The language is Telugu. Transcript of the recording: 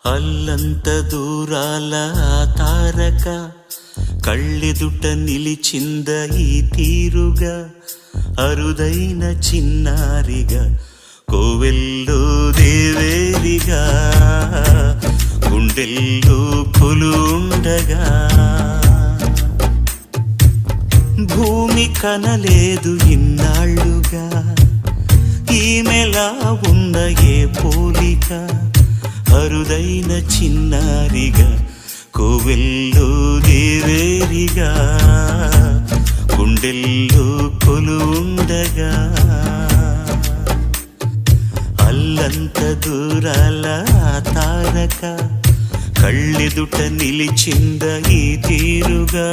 అల్లంత దూరాల తారక కళ్ళెదుట నిలిచింద ఈ తీరుగా అరుదైన చిన్నారిగా కోవెల్లో దేవేరిగా గుండెల్లో కొలుండగా భూమి కనలేదు ఇన్నాళ్ళుగా ఈమెలా ఉన్న ఏ పోలిక అరుదైన చిన్నారిగా కోవెల్లో దేవేరిగా గుండెల్లో కొలుండగా అల్లంత దూరాల తారక కళ్ళెదుట నిలిచింద ఈ తీరుగా